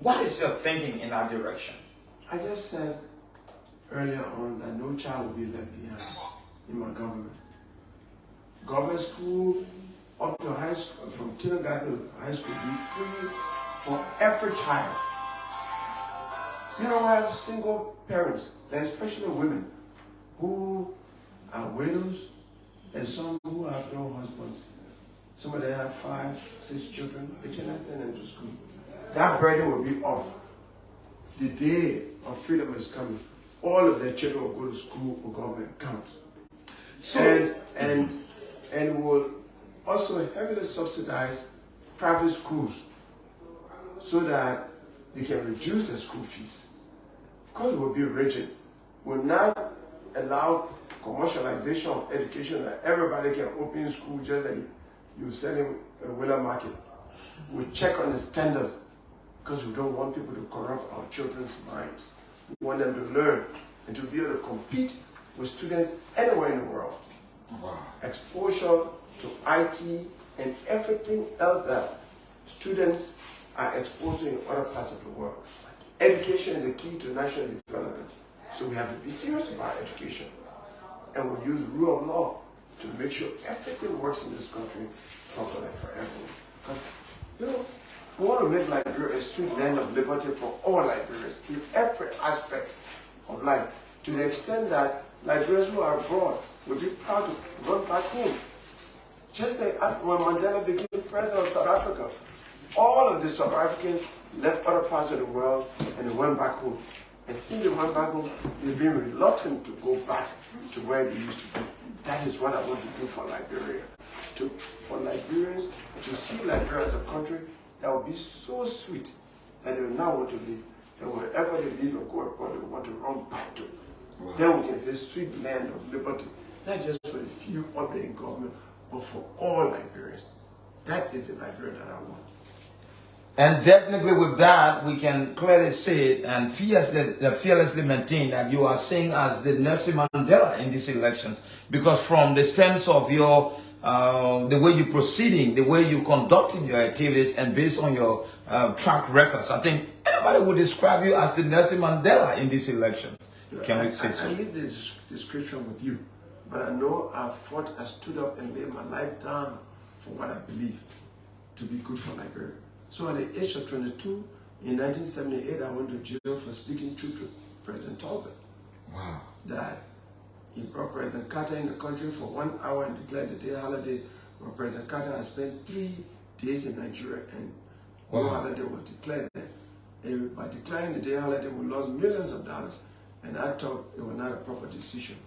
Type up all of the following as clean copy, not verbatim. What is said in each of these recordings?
What is your thinking in that direction? I just said earlier on that no child will be left behind in my government. Government school up to high school, from kindergarten to high school, be free for every child. You know, I have single parents, especially women, who are widows and some who have no husbands. Some of them have 5, 6 children. They cannot send them to school. That burden will be off. The day of freedom is coming. All of their children will go to school for government accounts. So, and will also heavily subsidize private schools so that they can reduce their school fees. Of course, it will be rigid. Will not allow commercialization of education that everybody can open school just like you're selling a Wheeler market. We check on the standards because we don't want people to corrupt our children's minds. We want them to learn and to be able to compete with students anywhere in the world. Wow. Exposure to IT and everything else that students are exposed to in other parts of the world. Education is a key to national development. So we have to be serious about education. And we use rule of law to make sure everything works in this country properly for everyone. Because, you know, we want to make Liberia a sweet land of liberty for all Liberians in every aspect of life, to the extent that Liberians who are abroad will be proud to run back home. Just like when Mandela became president of South Africa, all of the South Africans left other parts of the world and they went back home. And since they went back home, they've been reluctant to go back to where they used to be. That is what I want to do for Liberia. For Liberians to see Liberia as a country that will be so sweet that they will not want to leave. And wherever they leave or go abroad, they will want to run back to. Wow. Then we can say sweet land of liberty, not just for the few up there in government, but for all Liberians. That is the Liberia that I want. And definitely with that, we can clearly say and fearlessly maintain that you are seen as the Nelson Mandela in these elections. Because from the stance of your, the way you're proceeding, the way you're conducting your activities, and based on your track records, I think anybody would describe you as the Nelson Mandela in these elections. Can we say so? I leave this description with you, but I know I fought, I stood up and laid my life down for what I believe to be good for Liberia. So at the age of 22, in 1978, I went to jail for speaking truth to President Talbot. Wow. That he brought President Carter in the country for 1 hour and declared the day holiday, when President Carter had spent 3 days in Nigeria and no holiday was declared there. And by declaring the day holiday, we lost millions of dollars. And I thought it was not a proper decision.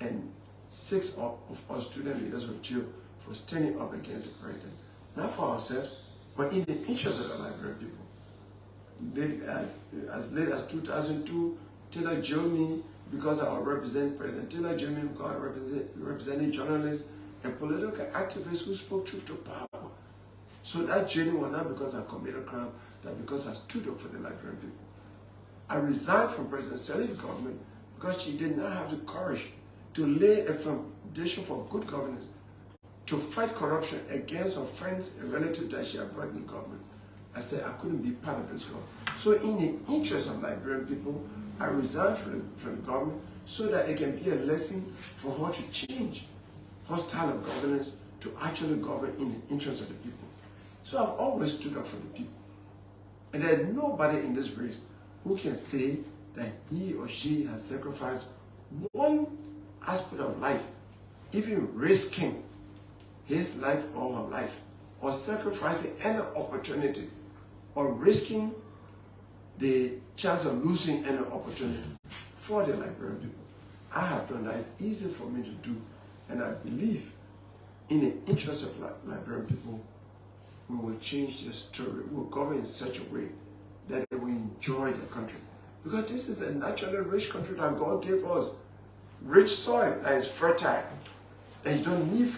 And 6 of our student leaders were jailed for standing up against the president. Not for ourselves, but in the interest of the Liberian people. As late as 2002, Taylor jailed me because I represent President Taylor, jailed me because I represented journalists and political activists who spoke truth to power. So that jailing was not because I committed a crime, but because I stood up for the Liberian people. I resigned from President Saleh's government because she did not have the courage to lay a foundation for good governance, to fight corruption against her friends and relatives that she had brought in government. I said I couldn't be part of this government. So in the interest of Liberian people, I resigned from the government so that it can be a lesson for her to change her style of governance to actually govern in the interest of the people. So I've always stood up for the people. And there's nobody in this race who can say that he or she has sacrificed one aspect of life, even risking his life or her life, or sacrificing any opportunity, or risking the chance of losing any opportunity for the Liberian people. I have done that. It's easy for me to do, and I believe in the interest of Liberian people, we will change the story. We will govern in such a way that they will enjoy the country. Because this is a naturally rich country that God gave us. Rich soil that is fertile, that you don't need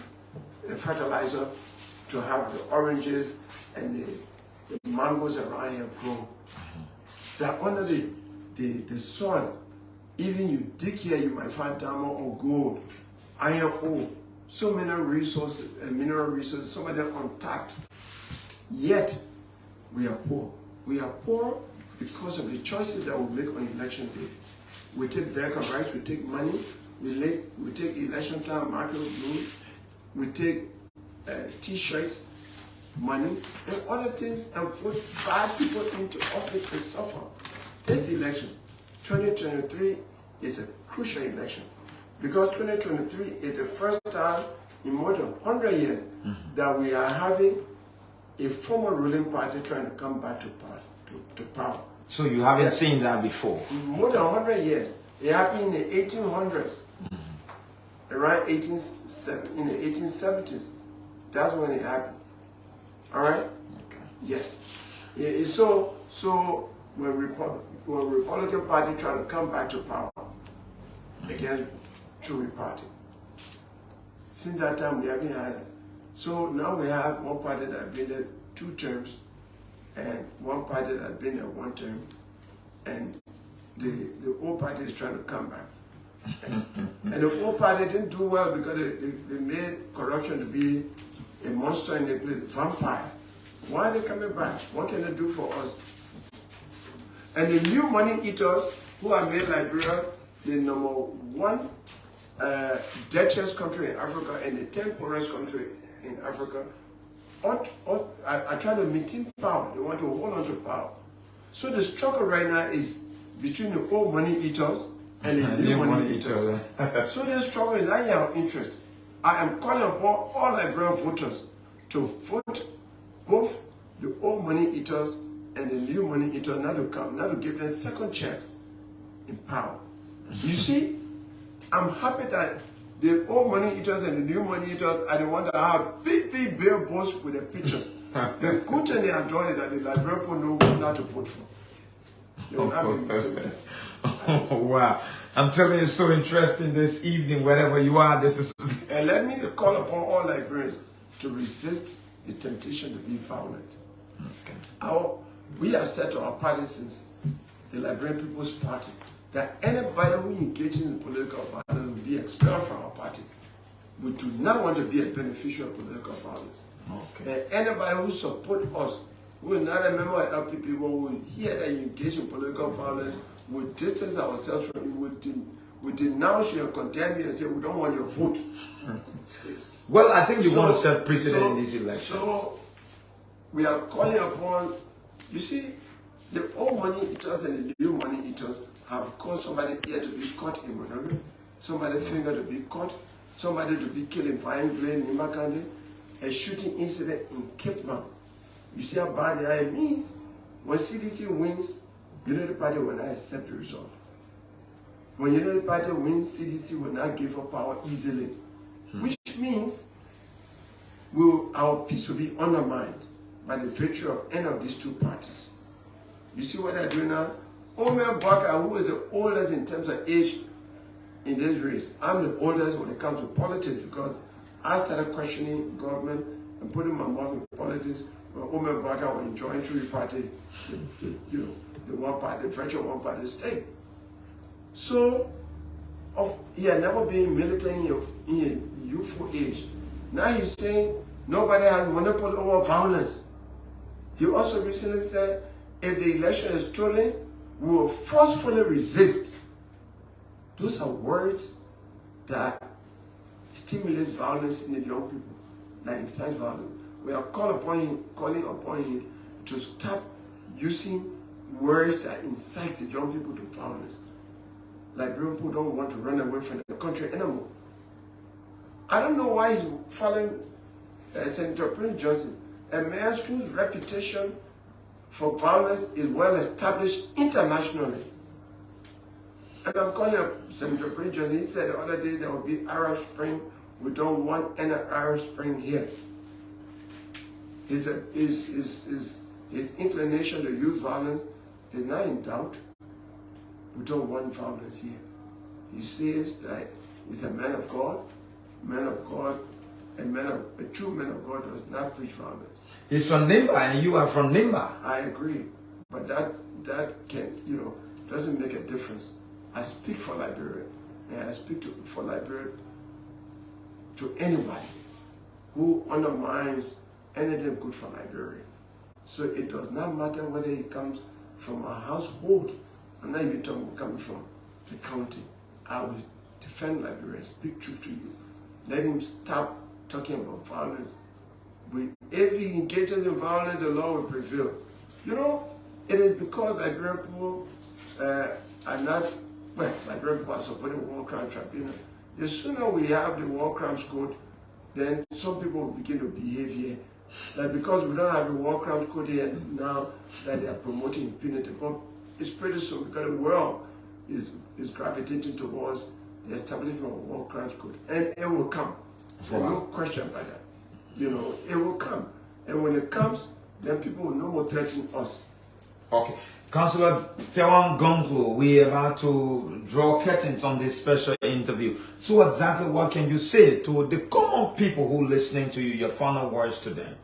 a fertilizer to have the oranges and the mangoes around here grow. That under the soil, even you dig here, you might find diamond or gold, iron ore, so many resources and mineral resources, some of them untapped. Yet we are poor. We are poor because of the choices that we make on election day. We take bag of rice, we take money, we take election time market blue, we take t-shirts, money, and other things, and put bad people into office to suffer. This election, 2023, is a crucial election because 2023 is the first time in more than 100 years that we are having a former ruling party trying to come back to power. So you haven't seen that before? More than 100 years. It happened in the 1800s, around in the 1870s. That's when it happened. All right? Okay. Yes. So when Republican Party trying to come back to power against Tory Party, since that time we haven't had it. So now we have one party that has been there 2 terms, and one party that has been there 1 term, and the old party is trying to come back. And the old party didn't do well because they made corruption to be a monster in the place, vampire. Why are they coming back? What can they do for us? And the new money eaters who have made Liberia the #1 dirtiest country in Africa and the 10th poorest country in Africa, are trying to maintain power. They want to hold on to power. So the struggle right now is between the old money eaters and the new money eaters. So the struggle is not in our interest. I am calling upon all Liberian voters to vote both the old money eaters and the new money eaters not to give them second chance in power. You see, I'm happy that the old money eaters and the new money eaters are the ones that have big billboards with the pictures. The good thing they have done is that the Liberian people know who not to vote for. They will not be mistaken. Wow. I'm telling you, it's so interesting this evening, wherever you are. This is. And let me call upon all Liberians to resist the temptation to be violent. Okay. We have said to our party since the Liberian People's Party that anybody who engages in political violence will be expelled from our party. We do not want to be a beneficiary of political violence. Okay. And anybody who supports us, who is not a member of LPP, when we hear that you engage in political violence, we distance ourselves from you, we denounce you and condemn you and say we don't want your vote. Well, I think you want to set precedent in this election. So we are calling upon, you see, the old money eaters and the new money eaters have caused somebody here to be caught in Monrovia, somebody finger to be caught, somebody to be killed in Fine Glen, Nimakande, a shooting incident in Cape Town. You see how bad it means? When CDC wins, Unity Party will not accept the result. When Unity Party wins, CDC will not give up power easily. Which means our peace will be undermined by the virtue of any of these 2 parties. You see what they're doing now? Omer Baka, who is the oldest in terms of age in this race. I'm the oldest when it comes to politics because I started questioning government and putting my mouth in politics when Omer Baka was enjoying Tory Party, the one party, the virtual one party state. So, he had never been militant in a youthful age. Now he's saying nobody has monopoly over violence. He also recently said if the election is stolen, we will forcefully resist. Those are words that stimulate violence in the young people, that incite violence. We are calling upon him to stop using words that incite the young people to violence. Liberian people don't want to run away from the country anymore. I don't know why he's following Senator Prince Johnson, a man whose reputation for violence is well established internationally. And I'm calling up Senator Prince Johnson. He said the other day there will be Arab Spring. We don't want any Arab Spring here. His inclination to use violence is not in doubt. We don't want violence here. He says that he's a man of God, a true man of God does not preach violence. He's from Nimba and you are from Nimba. I agree, but that can doesn't make a difference. I speak for Liberia, and I speak for Liberia to anybody who undermines anything good for Liberia. So it does not matter whether he comes from our household, I'm not even talking coming from the county, I will defend Liberia, speak truth to you. Let him stop talking about violence. If he engages in violence, the law will prevail. You know, it is because Liberian people are not, well, Liberian people are supporting war crime tribunal. The sooner we have the war crimes code, then some people will begin to behave here. Like because we don't have a war crimes code here now that they are promoting impunity, but it's pretty soon because the world is gravitating towards the establishment of a war crimes code, and it will come. There's no question about that. You know, it will come, and when it comes, then people will no more threaten us. Okay. Councillor Tiawan Gongloe, we are about to draw curtains on this special interview. So exactly what can you say to the common people who are listening to you, your final words to them?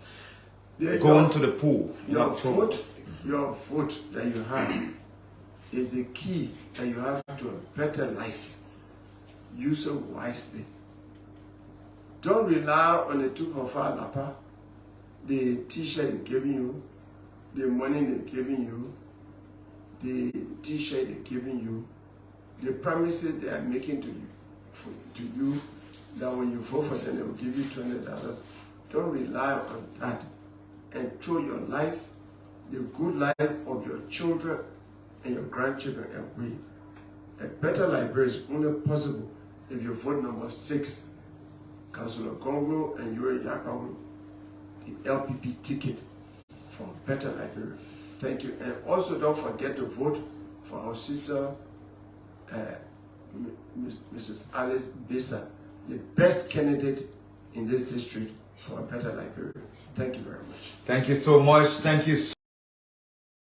Going to the pool. Your vote that you have is the key that you have to a better life. Use it wisely. Don't rely on the two of our lapa, the t-shirt they're giving you, the money they're giving you, the t-shirt they're giving you, the promises they are making to you, that when you vote for them, they will give you $20. Don't rely on that, and throw your life, the good life of your children and your grandchildren away. A better Liberia is only possible if you vote number 6, Councillor Gongloe and Yuri Yakanglo, the LPP ticket for a better Liberia. Thank you. And also don't forget to vote for our sister, Mrs. Alice Besa, the best candidate in this district for a better Liberia. Thank you very much. Thank you so much. Thank you so